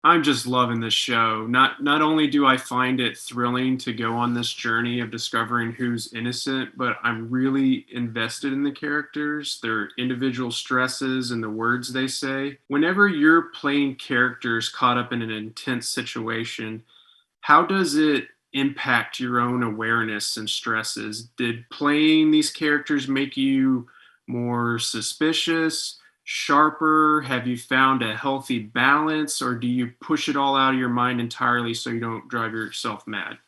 I'm just loving this show. Not only do I find it thrilling to go on this journey of discovering who's innocent, but I'm really invested in the characters, their individual stresses, and the words they say. Whenever you're playing characters caught up in an intense situation, how does it impact your own awareness and stresses? Did playing these characters make you more suspicious, sharper? Have you found a healthy balance, or do you push it all out of your mind entirely so you don't drive yourself mad?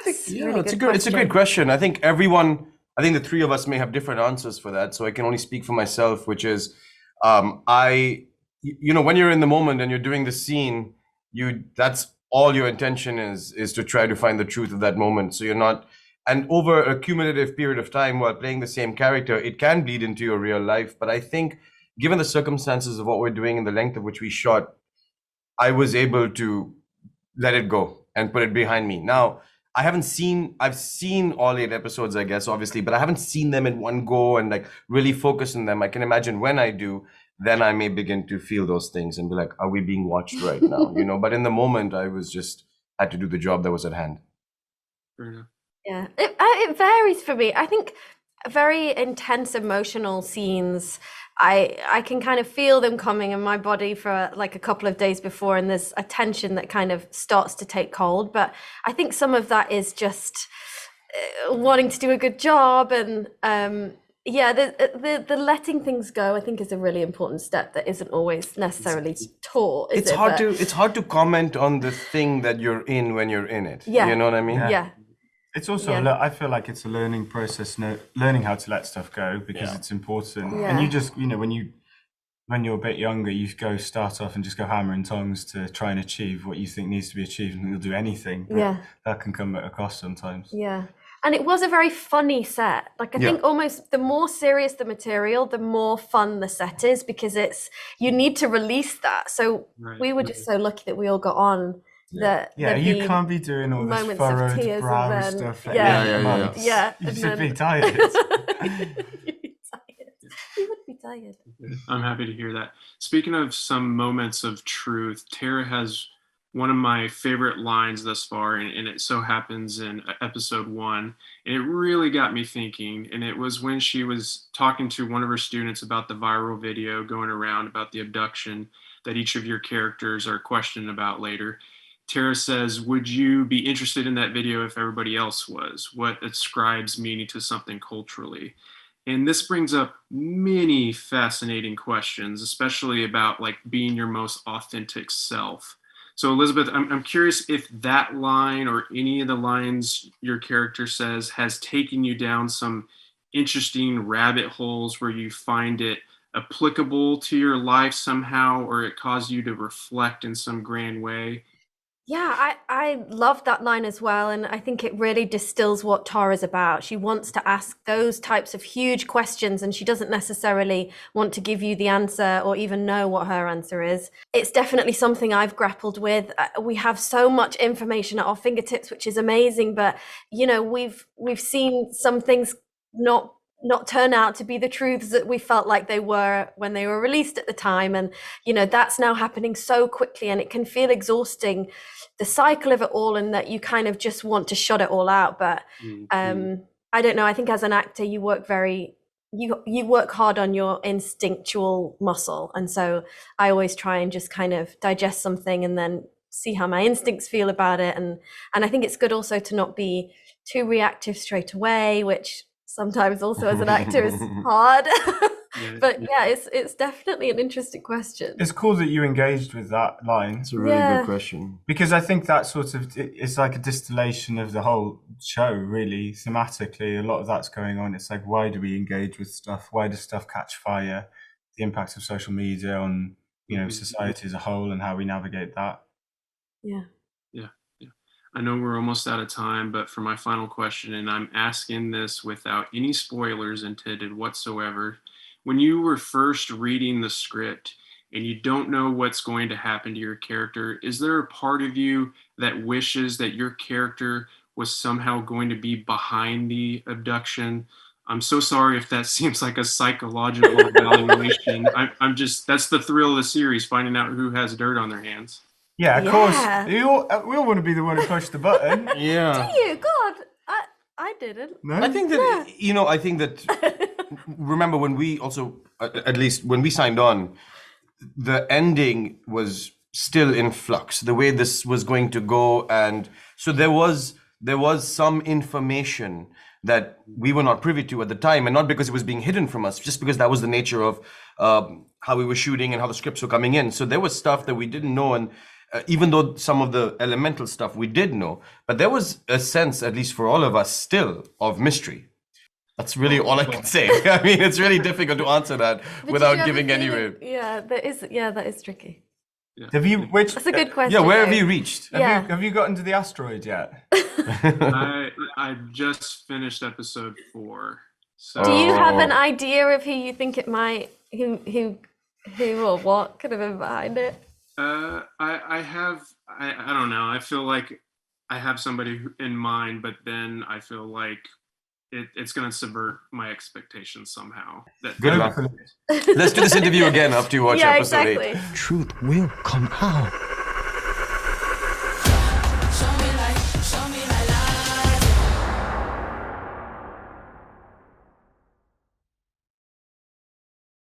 It's a Yeah, really it's a good good it's a great question. question. I think the three of us may have different answers for that. So I can only speak for myself, which is when you're in the moment and you're doing the scene, that's all your intention is to try to find the truth of that moment. So you're not, and over a cumulative period of time while playing the same character, it can bleed into your real life. But I think given the circumstances of what we're doing and the length of which we shot, I was able to let it go and put it behind me. Now, I've seen all 8 episodes, I guess, obviously, but I haven't seen them in one go and like really focus on them. I can imagine when I do, then I may begin to feel those things and be like, are we being watched right now? But in the moment, I was just had to do the job that was at hand. Fair enough. Yeah, it varies for me. I think very intense emotional scenes, I can kind of feel them coming in my body for like a couple of days before, and there's a tension that kind of starts to take hold. But I think some of that is just wanting to do a good job, and yeah, the letting things go, I think, is a really important step that isn't always necessarily taught, is It's it? hard But to it's hard to comment on the thing that you're in when you're in it. yeah, You know what I mean? Yeah. yeah, It's also, yeah, I feel like it's a learning process, learning how to let stuff go because Yeah. it's important. Yeah. And you just, when you're a bit younger, you go start off and just go hammer and tongs to try and achieve what you think needs to be achieved, and you'll do anything. But yeah. that can come at a cost sometimes. Yeah. And it was a very funny set. Like, I Yeah. think almost the more serious the material, the more fun the set is, because you need to release that. So Right. we were just so lucky that we all got on, that Yeah, there'd you be can't be doing all this moments of furrowed tears brow and then, stuff for yeah, Yeah, 8 months. yeah, You and should be then tired. you'd be tired. You would be tired. I'm happy to hear that. Speaking of some moments of truth, Tara has one of my favorite lines thus far, and it so happens in episode one. And it really got me thinking. And it was when she was talking to one of her students about the viral video going around about the abduction that each of your characters are questioned about later. Tara says, would you be interested in that video if everybody else was? What ascribes meaning to something culturally? And this brings up many fascinating questions, especially about like being your most authentic self. So, Elizabeth, I'm curious if that line or any of the lines your character says has taken you down some interesting rabbit holes where you find it applicable to your life somehow, or it caused you to reflect in some grand way. Yeah, I love that line as well. And I think it really distills what Tara's about. She wants to ask those types of huge questions, and she doesn't necessarily want to give you the answer or even know what her answer is. It's definitely something I've grappled with. We have so much information at our fingertips, which is amazing. But, we've seen some things not turn out to be the truths that we felt like they were when they were released at the time. And that's now happening so quickly, and it can feel exhausting, the cycle of it all, and that you kind of just want to shut it all out. But Mhm. I don't know, I think as an actor you work you work hard on your instinctual muscle, and so I always try and just kind of digest something and then see how my instincts feel about it. And I think it's good also to not be too reactive straight away, which sometimes also as an actor is hard. Yeah, But yeah, it's definitely an interesting question. It's cool that you engaged with that line It's a really Yeah. good question. because I think that it's like a distillation of the whole show, really, thematically. A lot of that's going on. It's like, why do we engage with stuff? Why does stuff catch fire? The impact of social media on, Mhm. society as a whole and how we navigate that. Yeah. Yeah, yeah. I know we're almost out of time, but for my final question, and I'm asking this without any spoilers intended whatsoever. When you were first reading the script and you don't know what's going to happen to your character, is there a part of you that wishes that your character was somehow going to be behind the abduction? I'm so sorry if that seems like a psychological evaluation. I'm just, that's the thrill of the series, finding out who has dirt on their hands. Yeah, of Yeah. course. We all want to be the one who pushed the button. Yeah. Do you? God, I didn't. No? I think that, I think that, remember when we also, at least when we signed on, the ending was still in flux, the way this was going to go. And so there was some information that we were not privy to at the time, and not because it was being hidden from us, just because that was the nature of how we were shooting and how the scripts were coming in. So there was stuff that we didn't know, and even though some of the elemental stuff we did know, but there was a sense, at least for all of us, still of mystery. That's really all I can say. I mean, it's really difficult to answer that But without did you ever giving any feel way. it- Yeah, that is tricky. Have you? Which? That's a good question. Yeah, where have though. you reached? Yeah. Have you gotten to the asteroid yet? I just finished episode 4. So Do you have an Oh. idea of who you think it might, who or what could have been behind it? I don't know. I feel like I have somebody in mind, but then I feel like it's going to subvert my expectations somehow. Good luck. Let's do this interview again after you watch Yeah, episode 8. exactly. Truth will come out.